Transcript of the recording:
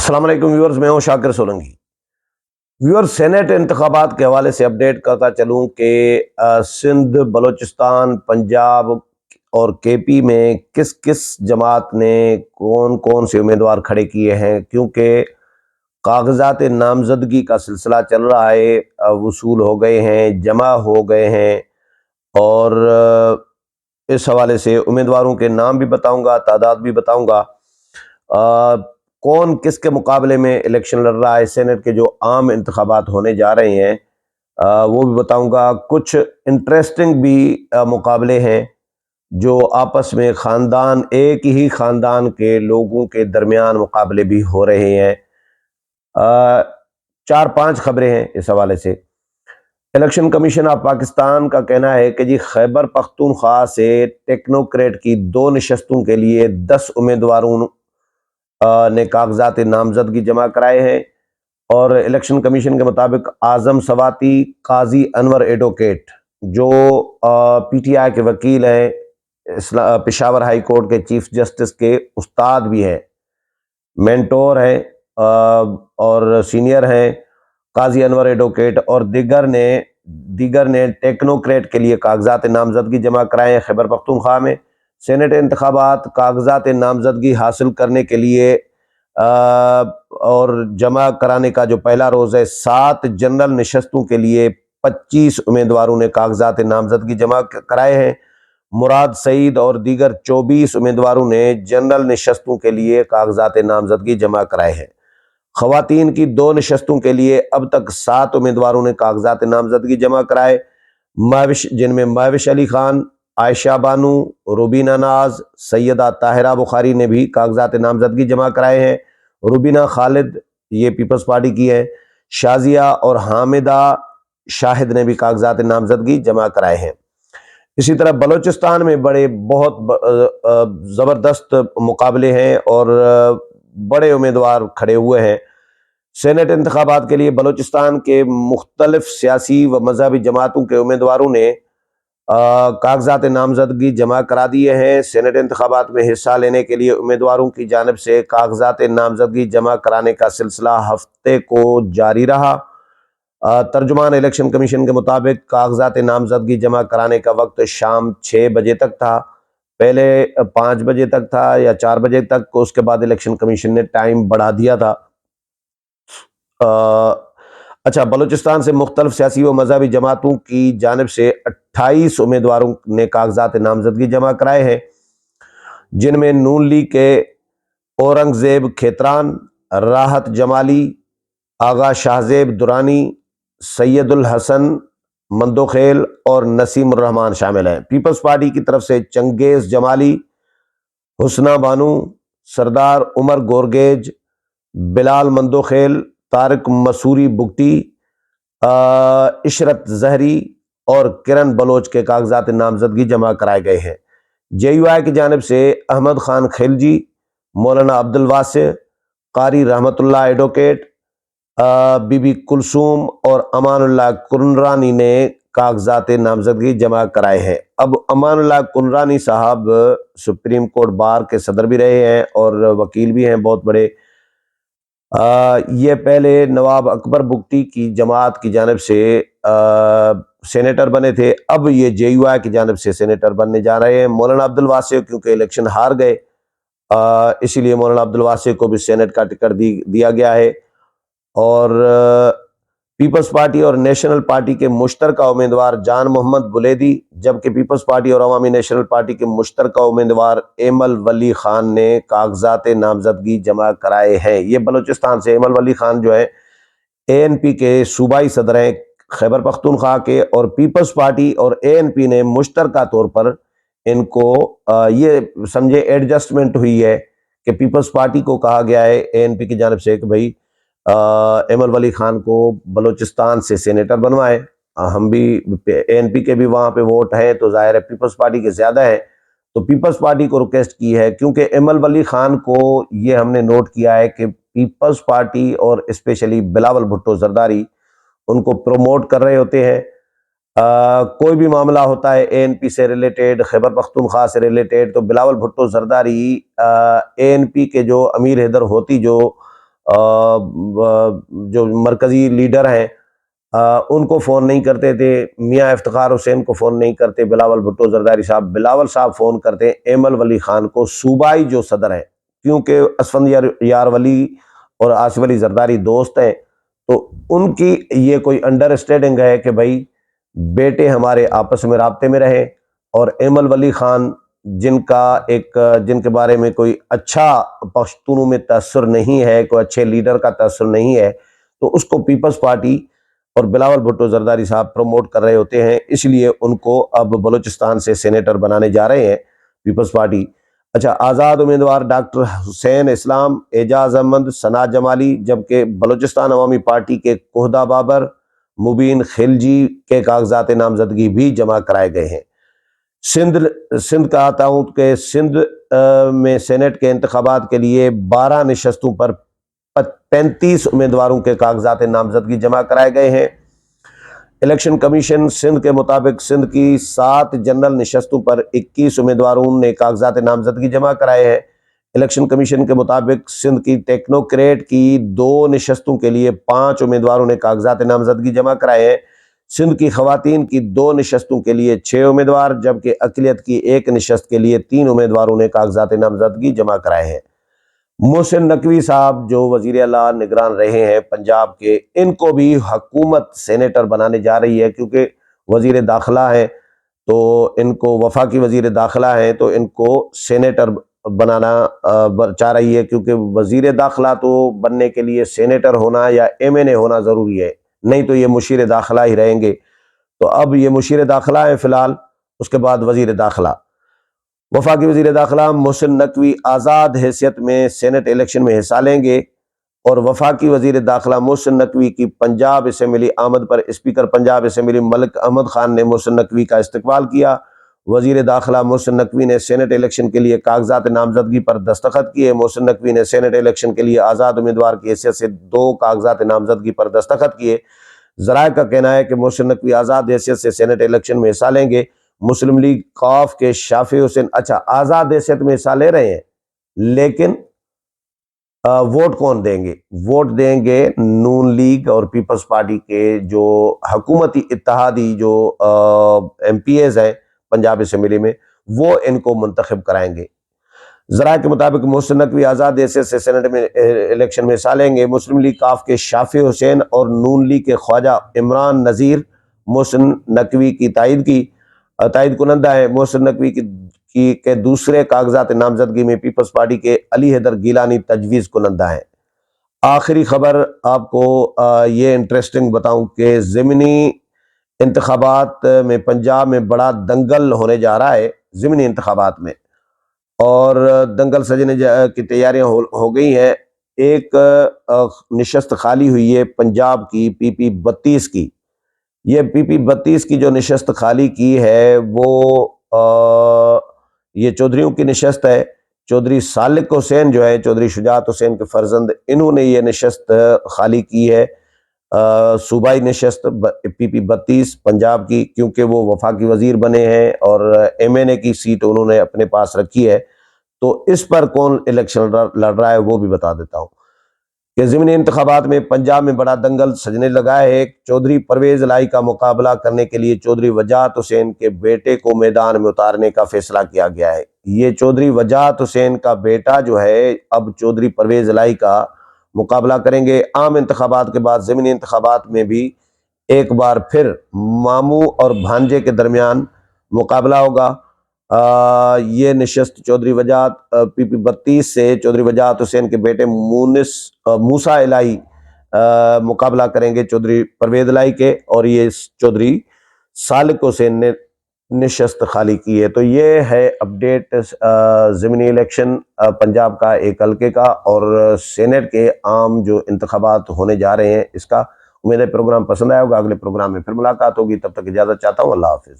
السلام علیکم ویورز، میں ہوں شاکر سولنگی۔ ویورز، سینٹ انتخابات کے حوالے سے اپڈیٹ کرتا چلوں کہ سندھ، بلوچستان، پنجاب اور کے پی میں کس کس جماعت نے کون کون سے امیدوار کھڑے کیے ہیں، کیونکہ کاغذات نامزدگی کا سلسلہ چل رہا ہے، وصول ہو گئے ہیں، جمع ہو گئے ہیں، اور اس حوالے سے امیدواروں کے نام بھی بتاؤں گا، تعداد بھی بتاؤں گا، کون کس کے مقابلے میں الیکشن لڑ رہا ہے، سینٹ کے جو عام انتخابات ہونے جا رہے ہیں وہ بھی بتاؤں گا۔ کچھ انٹرسٹنگ بھی مقابلے ہیں جو آپس میں ایک ہی خاندان کے لوگوں کے درمیان مقابلے بھی ہو رہے ہیں۔ 4-5 خبریں ہیں اس حوالے سے۔ الیکشن کمیشن آف پاکستان کا کہنا ہے کہ جی خیبر پختونخوا سے ٹیکنوکریٹ کی 2 نشستوں کے لیے 10 امیدواروں نے کاغذات نامزدگی جمع کرائے ہیں، اور الیکشن کمیشن کے مطابق اعظم سواتی قاضی انور ایڈوکیٹ جو پی ٹی آئی کے وکیل ہیں، پشاور ہائی کورٹ کے چیف جسٹس کے استاد بھی ہیں، مینٹور ہیں اور سینئر ہیں قاضی انور ایڈوکیٹ، اور دیگر نے ٹیکنوکریٹ کے لیے کاغذات نامزدگی جمع کرائے ہیں خیبر پختونخوا میں۔ سینٹ انتخابات کاغذات نامزدگی حاصل کرنے کے لیے اور جمع کرانے کا جو پہلا روز ہے، 7 جنرل نشستوں کے لیے 25 امیدواروں نے کاغذات نامزدگی جمع کرائے ہیں۔ مراد سعید اور دیگر 24 امیدواروں نے جنرل نشستوں کے لیے کاغذات نامزدگی جمع کرائے ہیں۔ خواتین کی 2 نشستوں کے لیے اب تک 7 امیدواروں نے کاغذات نامزدگی جمع کرائے، جن میں مہوش علی خان، عائشہ بانو، روبینہ ناز، سیدہ طاہرہ بخاری نے بھی کاغذات نامزدگی جمع کرائے ہیں۔ روبینہ خالد یہ پیپلز پارٹی کی ہے، شازیہ اور حامدہ شاہد نے بھی کاغذات نامزدگی جمع کرائے ہیں۔ اسی طرح بلوچستان میں بہت زبردست مقابلے ہیں اور بڑے امیدوار کھڑے ہوئے ہیں۔ سینٹ انتخابات کے لیے بلوچستان کے مختلف سیاسی و مذہبی جماعتوں کے امیدواروں نے کاغذات نامزدگی جمع کرا دیے ہیں۔ سینٹ انتخابات میں حصہ لینے کے لیے امیدواروں کی جانب سے کاغذات نامزدگی جمع کرانے کا سلسلہ ہفتے کو جاری رہا۔ ترجمان الیکشن کمیشن کے مطابق کاغذات نامزدگی جمع کرانے کا وقت شام 6 بجے تک تھا، پہلے 5 بجے تک تھا یا 4 بجے تک، اس کے بعد الیکشن کمیشن نے ٹائم بڑھا دیا تھا۔ بلوچستان سے مختلف سیاسی و مذہبی جماعتوں کی جانب سے 28 امیدواروں نے کاغذات نامزدگی جمع کرائے ہیں، جن میں نون لیگ کے اورنگزیب کھیتران، راحت جمالی، آغا شاہزیب درانی، سید الحسن مندوخیل اور نسیم الرحمان شامل ہیں۔ پیپلز پارٹی کی طرف سے چنگیز جمالی، حسنہ بانو، سردار عمر گورگیج، بلال مندوخیل، طارق مسوری بگٹی، عشرت زہری اور کرن بلوچ کے کاغذات نامزدگی جمع کرائے گئے ہیں۔ جے یو آئی کی جانب سے احمد خان خلجی، مولانا عبد الواسع، قاری رحمت اللہ ایڈوکیٹ، بی بی کلثوم اور امان اللہ کنرانی نے کاغذات نامزدگی جمع کرائے ہیں۔ اب امان اللہ کنرانی صاحب سپریم کورٹ بار کے صدر بھی رہے ہیں اور وکیل بھی ہیں بہت بڑے۔ یہ پہلے نواب اکبر بگٹی کی جماعت کی جانب سے سینیٹر بنے تھے، اب یہ جے یو آئی کی جانب سے سینیٹر بننے جا رہے ہیں۔ مولانا عبد الواسع کیونکہ الیکشن ہار گئے، اسی لیے مولانا عبد الواسع کو بھی سینٹ کا ٹکٹ دیا گیا ہے، اور پیپلز پارٹی اور نیشنل پارٹی کے مشترکہ امیدوار جان محمد بلیدی، جبکہ پیپلز پارٹی اور عوامی نیشنل پارٹی کے مشترکہ امیدوار ایمل ولی خان نے کاغذات نامزدگی جمع کرائے ہیں۔ یہ بلوچستان سے ایمل ولی خان جو ہے اے این پی کے صوبائی صدر ہیں خیبر پختونخوا کے، اور پیپلز پارٹی اور اے این پی نے مشترکہ طور پر ان کو یہ سمجھے ایڈجسٹمنٹ ہوئی ہے کہ پیپلز پارٹی کو کہا گیا ہے اے این پی کی جانب سے کہ بھائی ایمل ولی خان کو بلوچستان سے سینیٹر بنوائے، ہم بھی اے این پی کے بھی وہاں پہ ووٹ ہیں تو ظاہر ہے پیپلز پارٹی کے زیادہ ہیں، تو پیپلز پارٹی کو ریکویسٹ کی ہے، کیونکہ ایمل ولی خان کو یہ ہم نے نوٹ کیا ہے کہ پیپلز پارٹی اور اسپیشلی بلاول بھٹو زرداری ان کو پروموٹ کر رہے ہوتے ہیں۔ کوئی بھی معاملہ ہوتا ہے اے این پی سے ریلیٹڈ، خیبر پختونخوا سے ریلیٹڈ، تو بلاول بھٹو زرداری اے این پی کے جو امیر حیدر ہوتی جو جو مرکزی لیڈر ہیں ان کو فون نہیں کرتے تھے، میاں افتخار حسین کو فون نہیں کرتے، بلاول بھٹو زرداری صاحب، بلاول صاحب فون کرتے ایمل ولی خان کو، صوبائی جو صدر ہیں، کیونکہ اسفند یار ولی اور آصف علی زرداری دوست ہیں، تو ان کی یہ کوئی انڈرسٹینڈنگ ہے کہ بھائی بیٹے ہمارے آپس میں رابطے میں رہیں، اور ایمل ولی خان جن کے بارے میں کوئی اچھا پشتونوں میں تاثر نہیں ہے، کوئی اچھے لیڈر کا تاثر نہیں ہے، تو اس کو پیپلز پارٹی اور بلاول بھٹو زرداری صاحب پروموٹ کر رہے ہوتے ہیں، اس لیے ان کو اب بلوچستان سے سینیٹر بنانے جا رہے ہیں پیپلز پارٹی۔ اچھا، آزاد امیدوار ڈاکٹر حسین اسلام، اعجاز احمد، ثنا جمالی، جبکہ بلوچستان عوامی پارٹی کے کوہدہ بابر، مبین خلجی کے کاغذات نامزدگی بھی جمع کرائے گئے ہیں۔ سندھ کا آتا ہوں کہ سندھ میں سینٹ کے انتخابات کے لیے 12 نشستوں پر 35 امیدواروں کے کاغذات نامزدگی جمع کرائے گئے ہیں۔ الیکشن کمیشن سندھ کے مطابق سندھ کی 7 جنرل نشستوں پر 21 امیدواروں نے کاغذات نامزدگی جمع کرائے ہیں۔ الیکشن کمیشن کے مطابق سندھ کی ٹیکنوکریٹ کی 2 نشستوں کے لیے 5 امیدواروں نے کاغذات نامزدگی جمع کرائے ہیں۔ سندھ کی خواتین کی 2 نشستوں کے لیے 6 امیدوار، جبکہ اقلیت کی 1 نشست کے لیے 3 امیدواروں نے کاغذات نامزدگی جمع کرائے ہیں۔ محسن نقوی صاحب جو وزیر اعلیٰ نگران رہے ہیں پنجاب کے، ان کو بھی حکومت سینیٹر بنانے جا رہی ہے، کیونکہ وزیر داخلہ ہیں تو ان کو، وفاقی وزیر داخلہ ہیں تو ان کو سینیٹر بنانا چاہ رہی ہے، کیونکہ وزیر داخلہ تو بننے کے لیے سینیٹر ہونا یا ایم این اے ہونا ضروری ہے، نہیں تو یہ مشیر داخلہ ہی رہیں گے۔ تو اب یہ مشیر داخلہ ہیں فی الحال، اس کے بعد وزیر داخلہ۔ وفاقی وزیر داخلہ محسن نقوی آزاد حیثیت میں سینٹ الیکشن میں حصہ لیں گے، اور وفاقی وزیر داخلہ محسن نقوی کی پنجاب اسمبلی آمد پر اسپیکر پنجاب اسمبلی ملک احمد خان نے محسن نقوی کا استقبال کیا۔ وزیر داخلہ محسن نقوی نے سینٹ الیکشن کے لیے کاغذات نامزدگی پر دستخط کیے۔ محسن نقوی نے سینٹ الیکشن کے لیے آزاد امیدوار کی حیثیت سے 2 کاغذات نامزدگی پر دستخط کیے۔ ذرائع کا کہنا ہے کہ محسن نقوی آزاد حیثیت سے سینٹ الیکشن میں حصہ لیں گے۔ مسلم لیگ قاف کے شافی حسین، اچھا آزاد حیثیت میں حصہ لے رہے ہیں، لیکن ووٹ کون دیں گے؟ ووٹ دیں گے نون لیگ اور پیپلز پارٹی کے جو حکومتی اتحادی جو ایم پی ایز ہیں پنجاب اسمبلی میں، وہ ان کو منتخب کرائیں گے۔ ذرائع کے مطابق محسن نقوی آزاد حیثیت سے سینٹ میں الیکشن میں حصہ لیں گے۔ مسلم لیگ قاف کے شافی حسین اور نون لیگ کے خواجہ عمران نذیر محسن نقوی کی تائید کنندہ ہے۔ محسن نقوی کے دوسرے کاغذات نامزدگی میں پیپلز پارٹی کے علی حیدر گیلانی تجویز کنندہ ہیں۔ آخری خبر آپ کو یہ انٹرسٹنگ بتاؤں کہ ضمنی انتخابات میں پنجاب میں بڑا دنگل ہونے جا رہا ہے ضمنی انتخابات میں، اور دنگل سجنے کی تیاریاں ہو گئی ہیں۔ ایک نشست خالی ہوئی ہے پنجاب کی پی پی 32 کی۔ یہ پی پی 32 کی جو نشست خالی کی ہے وہ یہ چودھریوں کی نشست ہے۔ چودھری سالک حسین جو ہے، چودھری شجاعت حسین کے فرزند، انہوں نے یہ نشست خالی کی ہے، صوبائی نشست پی پی 32 پنجاب کی، کیونکہ وہ وفاقی وزیر بنے ہیں اور ایم این اے کی سیٹ انہوں نے اپنے پاس رکھی ہے۔ تو اس پر کون الیکشن لڑ رہا ہے وہ بھی بتا دیتا ہوں کہ ضمنی انتخابات میں پنجاب میں بڑا دنگل سجنے لگا ہے۔ چودھری پرویز الہی کا مقابلہ کرنے کے لیے چودھری وجاہت حسین کے بیٹے کو میدان میں اتارنے کا فیصلہ کیا گیا ہے۔ یہ چودھری وجاہت حسین کا بیٹا جو ہے اب چودھری پرویز الہی کا مقابلہ کریں گے۔ عام انتخابات کے بعد ضمنی انتخابات میں بھی ایک بار پھر ماموں اور بھانجے کے درمیان مقابلہ ہوگا۔ یہ نشست چودھری وجاہت پی پی 32 سے چودھری وجاہت حسین کے بیٹے موسیٰ الہی مقابلہ کریں گے چودھری پرویز الہی کے، اور یہ چودھری سالک حسین نے نشست خالی کی ہے۔ تو یہ ہے اپڈیٹ ضمنی الیکشن پنجاب کا ایک حلقے کا اور سینٹ کے عام جو انتخابات ہونے جا رہے ہیں اس کا۔ امید ہے پروگرام پسند آیا ہوگا، اگلے پروگرام میں پھر ملاقات ہوگی، تب تک اجازت چاہتا ہوں، اللہ حافظ۔